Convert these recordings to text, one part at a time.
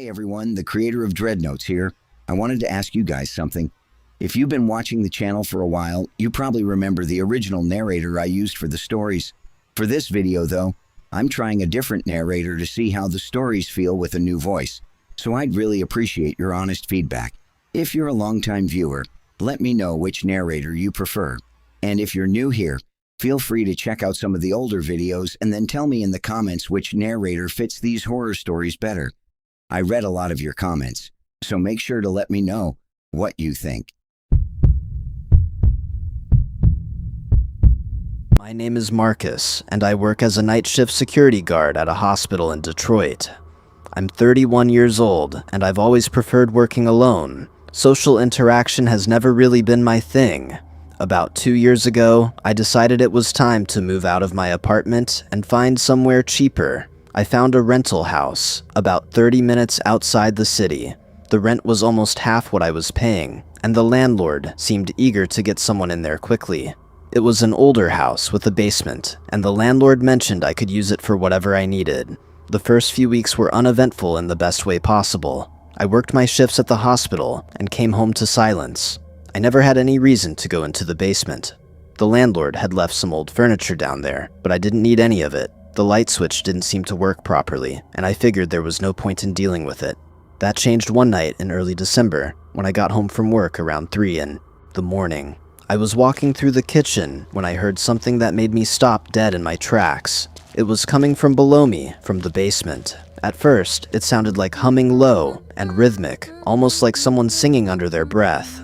Hey everyone, the creator of Dreadnotes here. I wanted to ask you guys something. If you've been watching the channel for a while, you probably remember the original narrator I used for the stories. For this video though, I'm trying a different narrator to see how the stories feel with a new voice. So I'd really appreciate your honest feedback. If you're a longtime viewer, let me know which narrator you prefer. And if you're new here, feel free to check out some of the older videos and then tell me in the comments which narrator fits these horror stories better. I read a lot of your comments, so make sure to let me know what you think. My name is Marcus, and I work as a night shift security guard at a hospital in Detroit. I'm 31 years old, and I've always preferred working alone. Social interaction has never really been my thing. About 2 years ago, I decided it was time to move out of my apartment and find somewhere cheaper. I found a rental house, about 30 minutes outside the city. The rent was almost half what I was paying, and the landlord seemed eager to get someone in there quickly. It was an older house with a basement, and the landlord mentioned I could use it for whatever I needed. The first few weeks were uneventful in the best way possible. I worked my shifts at the hospital and came home to silence. I never had any reason to go into the basement. The landlord had left some old furniture down there, but I didn't need any of it. The light switch didn't seem to work properly, and I figured there was no point in dealing with it. That changed one night in early December, when I got home from work around 3 in the morning. I was walking through the kitchen when I heard something that made me stop dead in my tracks. It was coming from below me, from the basement. At first, it sounded like humming low and rhythmic, almost like someone singing under their breath.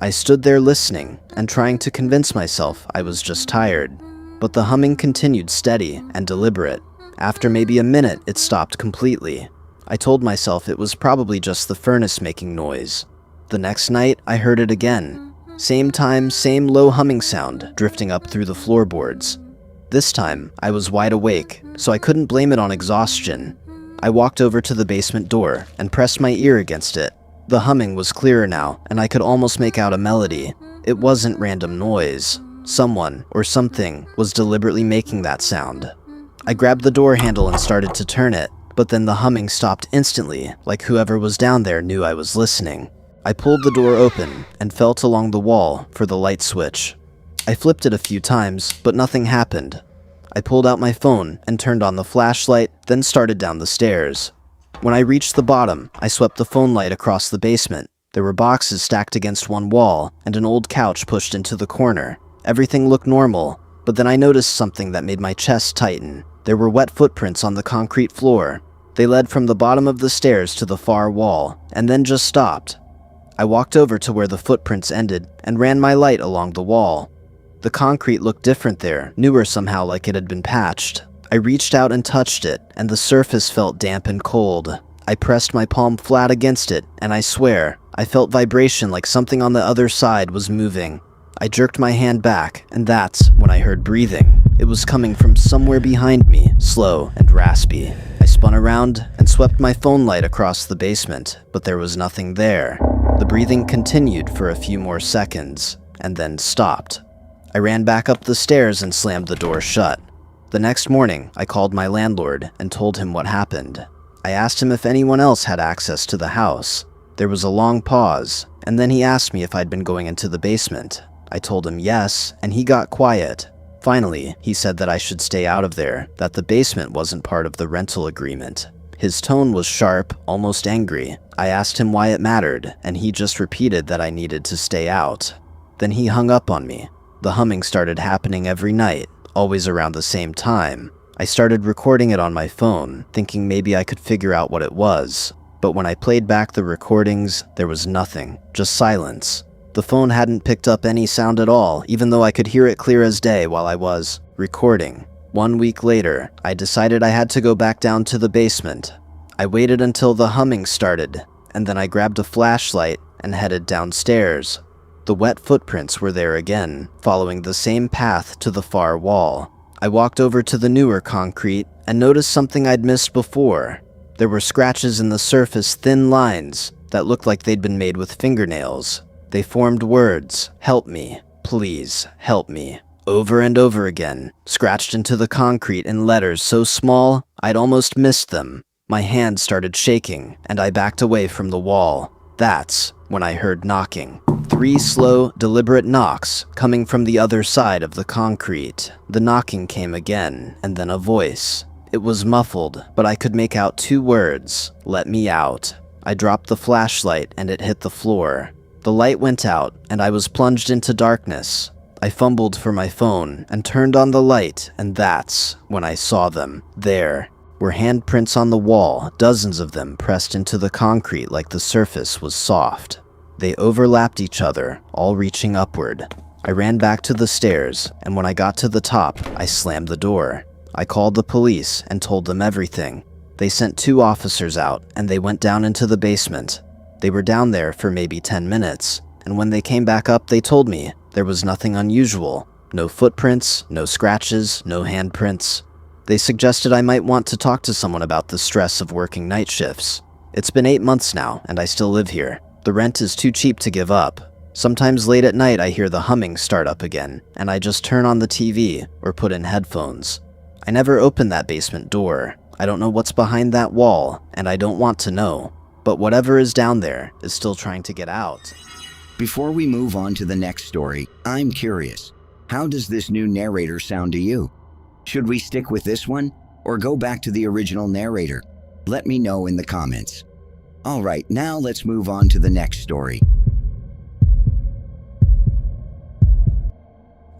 I stood there listening and trying to convince myself I was just tired. But the humming continued steady and deliberate. After maybe a minute, it stopped completely. I told myself it was probably just the furnace making noise. The next night, I heard it again. Same time, same low humming sound drifting up through the floorboards. This time, I was wide awake, so I couldn't blame it on exhaustion. I walked over to the basement door and pressed my ear against it. The humming was clearer now, and I could almost make out a melody. It wasn't random noise. Someone or something was deliberately making that sound. I grabbed the door handle and started to turn it, but then the humming stopped instantly, like whoever was down there knew I was listening. I pulled the door open and felt along the wall for the light switch. I flipped it a few times, but nothing happened. I pulled out my phone and turned on the flashlight, then started down the stairs. When I reached the bottom, I swept the phone light across the basement. There were boxes stacked against one wall and an old couch pushed into the corner. Everything looked normal, but then I noticed something that made my chest tighten. There were wet footprints on the concrete floor. They led from the bottom of the stairs to the far wall, and then just stopped. I walked over to where the footprints ended and ran my light along the wall. The concrete looked different there, newer somehow, like it had been patched. I reached out and touched it, and the surface felt damp and cold. I pressed my palm flat against it, and I swear, I felt vibration like something on the other side was moving. I jerked my hand back, and that's when I heard breathing. It was coming from somewhere behind me, slow and raspy. I spun around and swept my phone light across the basement, but there was nothing there. The breathing continued for a few more seconds, and then stopped. I ran back up the stairs and slammed the door shut. The next morning, I called my landlord and told him what happened. I asked him if anyone else had access to the house. There was a long pause, and then he asked me if I'd been going into the basement. I told him yes, and he got quiet. Finally, he said that I should stay out of there, that the basement wasn't part of the rental agreement. His tone was sharp, almost angry. I asked him why it mattered, and he just repeated that I needed to stay out. Then he hung up on me. The humming started happening every night, always around the same time. I started recording it on my phone, thinking maybe I could figure out what it was. But when I played back the recordings, there was nothing, just silence. The phone hadn't picked up any sound at all, even though I could hear it clear as day while I was recording. 1 week later, I decided I had to go back down to the basement. I waited until the humming started, and then I grabbed a flashlight and headed downstairs. The wet footprints were there again, following the same path to the far wall. I walked over to the newer concrete and noticed something I'd missed before. There were scratches in the surface, thin lines that looked like they'd been made with fingernails. They formed words, "Help me, please, help me," over and over again, scratched into the concrete in letters so small I'd almost missed them. My hand started shaking, and I backed away from the wall. That's when I heard knocking. 3 slow, deliberate knocks coming from the other side of the concrete. The knocking came again, and then a voice. It was muffled, but I could make out 2 words: "Let me out." I dropped the flashlight and it hit the floor. The light went out, and I was plunged into darkness. I fumbled for my phone and turned on the light, and that's when I saw them. There were handprints on the wall, dozens of them pressed into the concrete like the surface was soft. They overlapped each other, all reaching upward. I ran back to the stairs, and when I got to the top, I slammed the door. I called the police and told them everything. They sent 2 officers out, and they went down into the basement. They were down there for maybe 10 minutes, and when they came back up, they told me there was nothing unusual. No footprints, no scratches, no handprints. They suggested I might want to talk to someone about the stress of working night shifts. It's been 8 months now, and I still live here. The rent is too cheap to give up. Sometimes late at night I hear the humming start up again, and I just turn on the TV or put in headphones. I never opened that basement door. I don't know what's behind that wall, and I don't want to know. But whatever is down there is still trying to get out. Before we move on to the next story, I'm curious. How does this new narrator sound to you? Should we stick with this one or go back to the original narrator? Let me know in the comments. All right, now let's move on to the next story.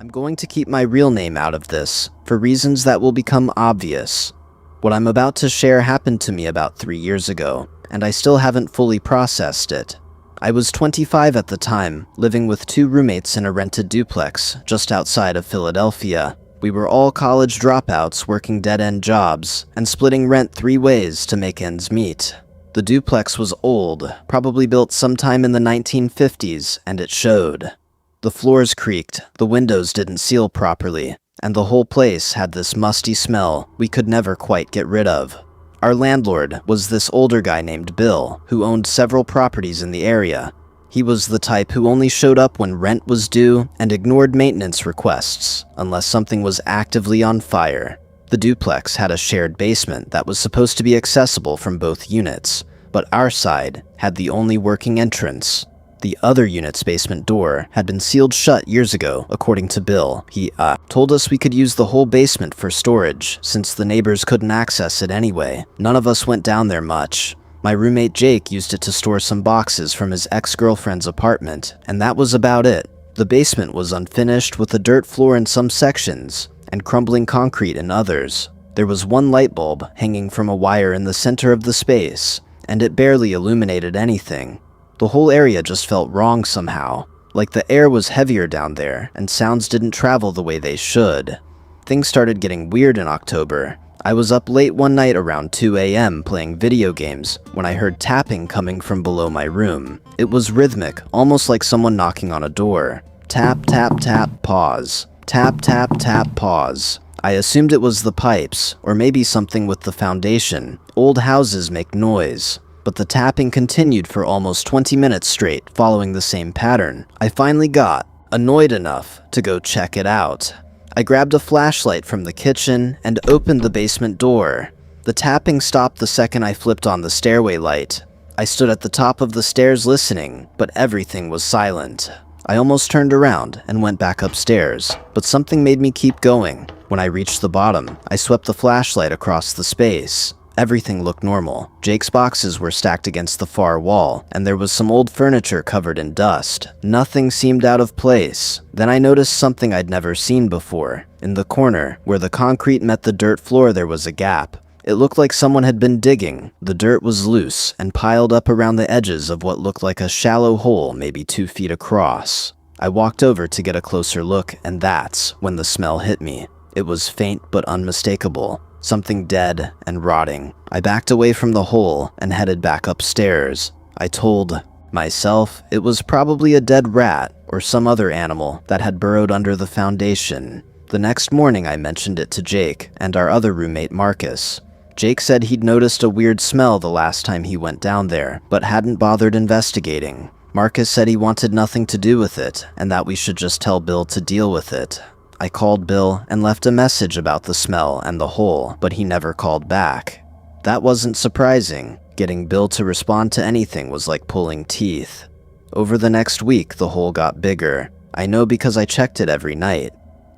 I'm going to keep my real name out of this, for reasons that will become obvious. What I'm about to share happened to me about 3 years ago, and I still haven't fully processed it. I was 25 at the time, living with 2 roommates in a rented duplex just outside of Philadelphia. We were all college dropouts working dead-end jobs and splitting rent 3 ways to make ends meet. The duplex was old, probably built sometime in the 1950s, and it showed. The floors creaked, the windows didn't seal properly, and the whole place had this musty smell we could never quite get rid of. Our landlord was this older guy named Bill, who owned several properties in the area. He was the type who only showed up when rent was due and ignored maintenance requests, unless something was actively on fire. The duplex had a shared basement that was supposed to be accessible from both units, but our side had the only working entrance. The other unit's basement door had been sealed shut years ago, according to Bill. He told us we could use the whole basement for storage, since the neighbors couldn't access it anyway. None of us went down there much. My roommate Jake used it to store some boxes from his ex-girlfriend's apartment, and that was about it. The basement was unfinished with a dirt floor in some sections, and crumbling concrete in others. There was 1 light bulb hanging from a wire in the center of the space, and it barely illuminated anything. The whole area just felt wrong somehow, like the air was heavier down there and sounds didn't travel the way they should. Things started getting weird in October. I was up late one night around 2 a.m. playing video games when I heard tapping coming from below my room. It was rhythmic, almost like someone knocking on a door. Tap, tap, tap, pause. Tap, tap, tap, pause. I assumed it was the pipes, or maybe something with the foundation. Old houses make noise. But the tapping continued for almost 20 minutes straight, following the same pattern. I finally got annoyed enough to go check it out. I grabbed a flashlight from the kitchen and opened the basement door. The tapping stopped the second I flipped on the stairway light. I stood at the top of the stairs listening, but everything was silent. I almost turned around and went back upstairs, but something made me keep going. When I reached the bottom, I swept the flashlight across the space. Everything looked normal. Jake's boxes were stacked against the far wall, and there was some old furniture covered in dust. Nothing seemed out of place. Then I noticed something I'd never seen before. In the corner, where the concrete met the dirt floor, there was a gap. It looked like someone had been digging. The dirt was loose and piled up around the edges of what looked like a shallow hole, maybe 2 feet across. I walked over to get a closer look, and that's when the smell hit me. It was faint but unmistakable. Something dead and rotting. I backed away from the hole and headed back upstairs. I told myself it was probably a dead rat or some other animal that had burrowed under the foundation. The next morning I mentioned it to Jake and our other roommate Marcus. Jake said he'd noticed a weird smell the last time he went down there, but hadn't bothered investigating. Marcus said he wanted nothing to do with it and that we should just tell Bill to deal with it. I called Bill and left a message about the smell and the hole, but he never called back. That wasn't surprising. Getting Bill to respond to anything was like pulling teeth. Over the next week, the hole got bigger. I know because I checked it every night.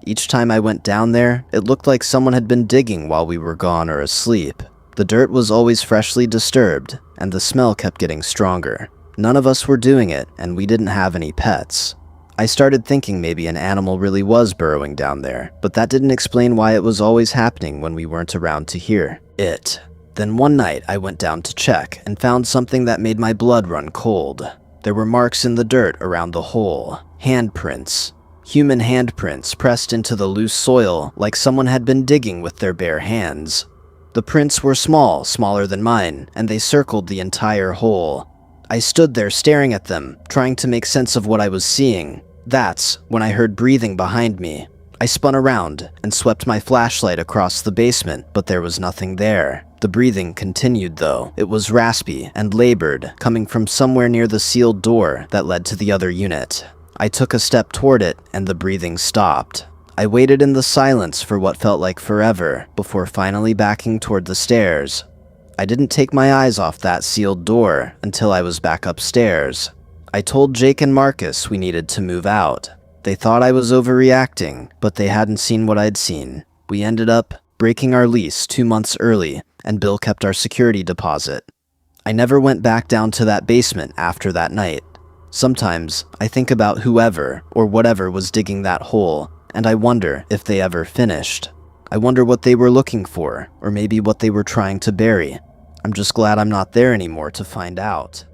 Each time I went down there, it looked like someone had been digging while we were gone or asleep. The dirt was always freshly disturbed, and the smell kept getting stronger. None of us were doing it, and we didn't have any pets. I started thinking maybe an animal really was burrowing down there, but that didn't explain why it was always happening when we weren't around to hear it. Then one night I went down to check and found something that made my blood run cold. There were marks in the dirt around the hole, handprints. Human handprints pressed into the loose soil like someone had been digging with their bare hands. The prints were small, smaller than mine, and they circled the entire hole. I stood there staring at them, trying to make sense of what I was seeing. That's when I heard breathing behind me. I spun around and swept my flashlight across the basement, but there was nothing there. The breathing continued though. It was raspy and labored, coming from somewhere near the sealed door that led to the other unit. I took a step toward it, and the breathing stopped. I waited in the silence for what felt like forever, before finally backing toward the stairs. I didn't take my eyes off that sealed door until I was back upstairs. I told Jake and Marcus we needed to move out. They thought I was overreacting, but they hadn't seen what I'd seen. We ended up breaking our lease 2 months early, and Bill kept our security deposit. I never went back down to that basement after that night. Sometimes I think about whoever or whatever was digging that hole, and I wonder if they ever finished. I wonder what they were looking for, or maybe what they were trying to bury. I'm just glad I'm not there anymore to find out.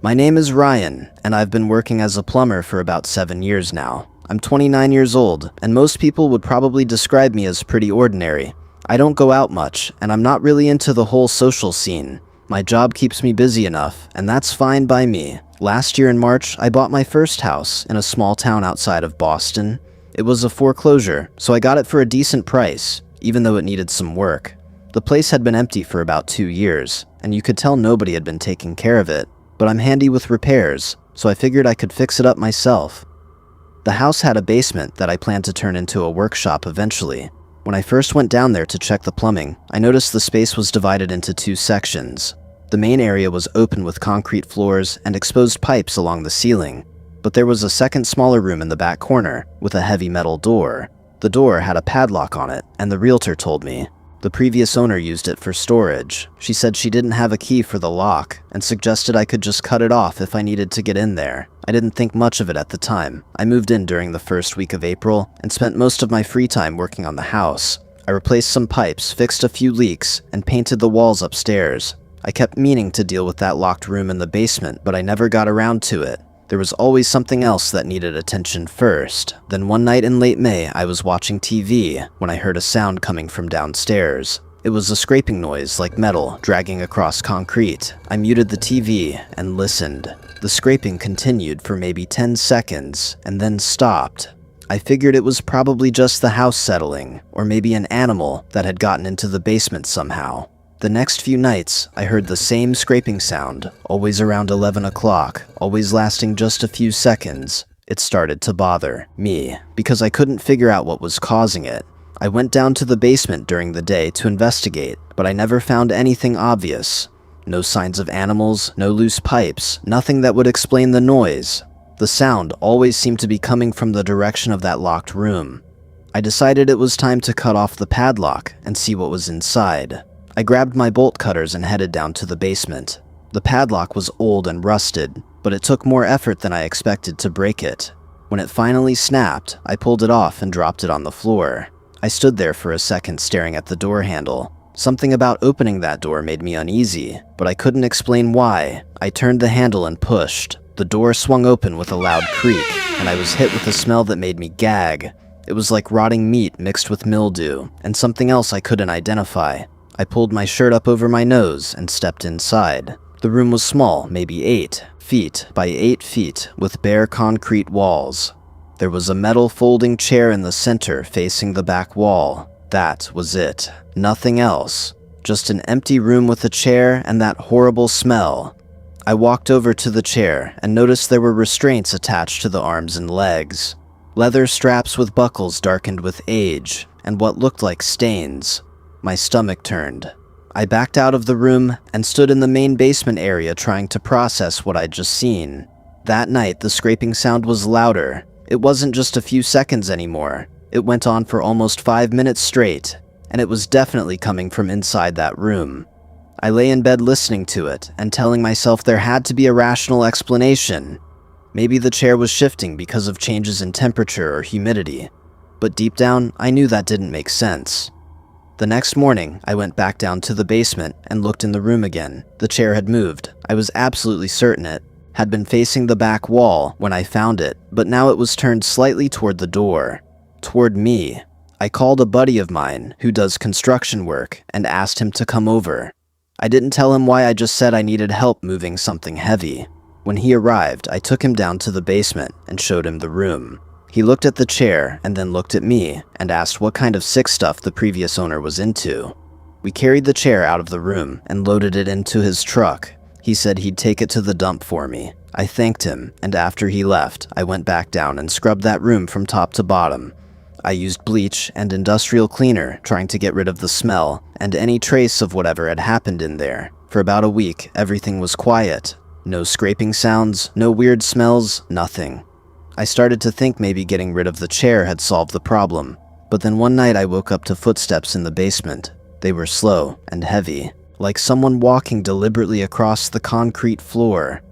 My name is Ryan, and I've been working as a plumber for about 7 years now. I'm 29 years old, and most people would probably describe me as pretty ordinary. I don't go out much, and I'm not really into the whole social scene. My job keeps me busy enough, and that's fine by me. Last year in March, I bought my first house in a small town outside of Boston. It was a foreclosure, so I got it for a decent price, even though it needed some work. The place had been empty for about 2 years, and you could tell nobody had been taking care of it. But I'm handy with repairs, so I figured I could fix it up myself. The house had a basement that I planned to turn into a workshop eventually. When I first went down there to check the plumbing, I noticed the space was divided into 2 sections. The main area was open with concrete floors and exposed pipes along the ceiling, but there was a second smaller room in the back corner with a heavy metal door. The door had a padlock on it, and the realtor told me the previous owner used it for storage. She said she didn't have a key for the lock and suggested I could just cut it off if I needed to get in there. I didn't think much of it at the time. I moved in during the first week of April and spent most of my free time working on the house. I replaced some pipes, fixed a few leaks, and painted the walls upstairs. I kept meaning to deal with that locked room in the basement, but I never got around to it. There was always something else that needed attention first. Then one night in late May, I was watching TV when I heard a sound coming from downstairs. It was a scraping noise like metal dragging across concrete. I muted the TV and listened. The scraping continued for maybe 10 seconds and then stopped. I figured it was probably just the house settling, or maybe an animal that had gotten into the basement somehow. The next few nights, I heard the same scraping sound, always around 11 o'clock, always lasting just a few seconds. It started to bother me, because I couldn't figure out what was causing it. I went down to the basement during the day to investigate, but I never found anything obvious. No signs of animals, no loose pipes, nothing that would explain the noise. The sound always seemed to be coming from the direction of that locked room. I decided it was time to cut off the padlock and see what was inside. I grabbed my bolt cutters and headed down to the basement. The padlock was old and rusted, but it took more effort than I expected to break it. When it finally snapped, I pulled it off and dropped it on the floor. I stood there for a second staring at the door handle. Something about opening that door made me uneasy, but I couldn't explain why. I turned the handle and pushed. The door swung open with a loud creak, and I was hit with a smell that made me gag. It was like rotting meat mixed with mildew, and something else I couldn't identify. I pulled my shirt up over my nose and stepped inside. The room was small, maybe 8 feet by 8 feet, with bare concrete walls. There was a metal folding chair in the center facing the back wall. That was it. Nothing else. Just an empty room with a chair and that horrible smell. I walked over to the chair and noticed there were restraints attached to the arms and legs. Leather straps with buckles darkened with age, and what looked like stains. My stomach turned. I backed out of the room and stood in the main basement area trying to process what I'd just seen. That night, the scraping sound was louder. It wasn't just a few seconds anymore. It went on for almost 5 minutes straight, and it was definitely coming from inside that room. I lay in bed listening to it and telling myself there had to be a rational explanation. Maybe the chair was shifting because of changes in temperature or humidity. But deep down, I knew that didn't make sense. The next morning, I went back down to the basement and looked in the room again. The chair had moved. I was absolutely certain it had been facing the back wall when I found it, but now it was turned slightly toward the door. Toward me. I called a buddy of mine who does construction work and asked him to come over. I didn't tell him why I just said I needed help moving something heavy. When he arrived, I took him down to the basement and showed him the room. He looked at the chair and then looked at me and asked what kind of sick stuff the previous owner was into. We carried the chair out of the room and loaded it into his truck. He said he'd take it to the dump for me. I thanked him, and after he left, I went back down and scrubbed that room from top to bottom. I used bleach and industrial cleaner, trying to get rid of the smell and any trace of whatever had happened in there. For about a week, everything was quiet. No scraping sounds, no weird smells, nothing. I started to think maybe getting rid of the chair had solved the problem, but then one night I woke up to footsteps in the basement. They were slow and heavy, like someone walking deliberately across the concrete floor.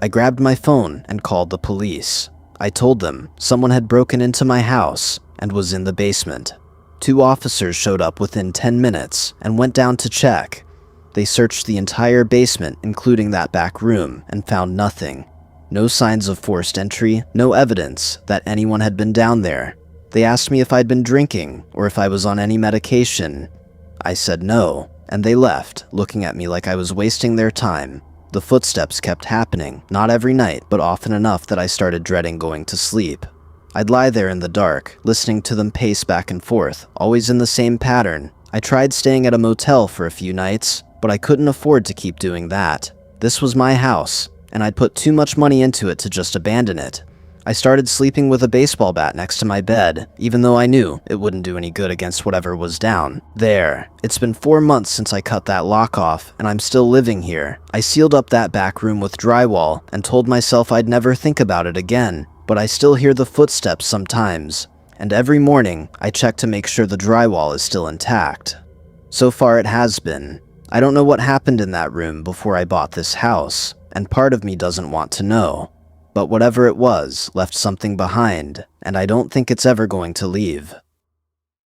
I grabbed my phone and called the police. I told them someone had broken into my house and was in the basement. 2 officers showed up within 10 minutes and went down to check. They searched the entire basement, including that back room, and found nothing. No signs of forced entry, no evidence that anyone had been down there. They asked me if I'd been drinking or if I was on any medication. I said no, and they left, looking at me like I was wasting their time. The footsteps kept happening, not every night, but often enough that I started dreading going to sleep. I'd lie there in the dark, listening to them pace back and forth, always in the same pattern. I tried staying at a motel for a few nights, but I couldn't afford to keep doing that. This was my house, and I'd put too much money into it to just abandon it. I started sleeping with a baseball bat next to my bed, even though I knew it wouldn't do any good against whatever was down there. It's been 4 months since I cut that lock off, and I'm still living here. I sealed up that back room with drywall and told myself I'd never think about it again, but I still hear the footsteps sometimes, and every morning I check to make sure the drywall is still intact. So far it has been. I don't know what happened in that room before I bought this house, and part of me doesn't want to know. But whatever it was left something behind, and I don't think it's ever going to leave.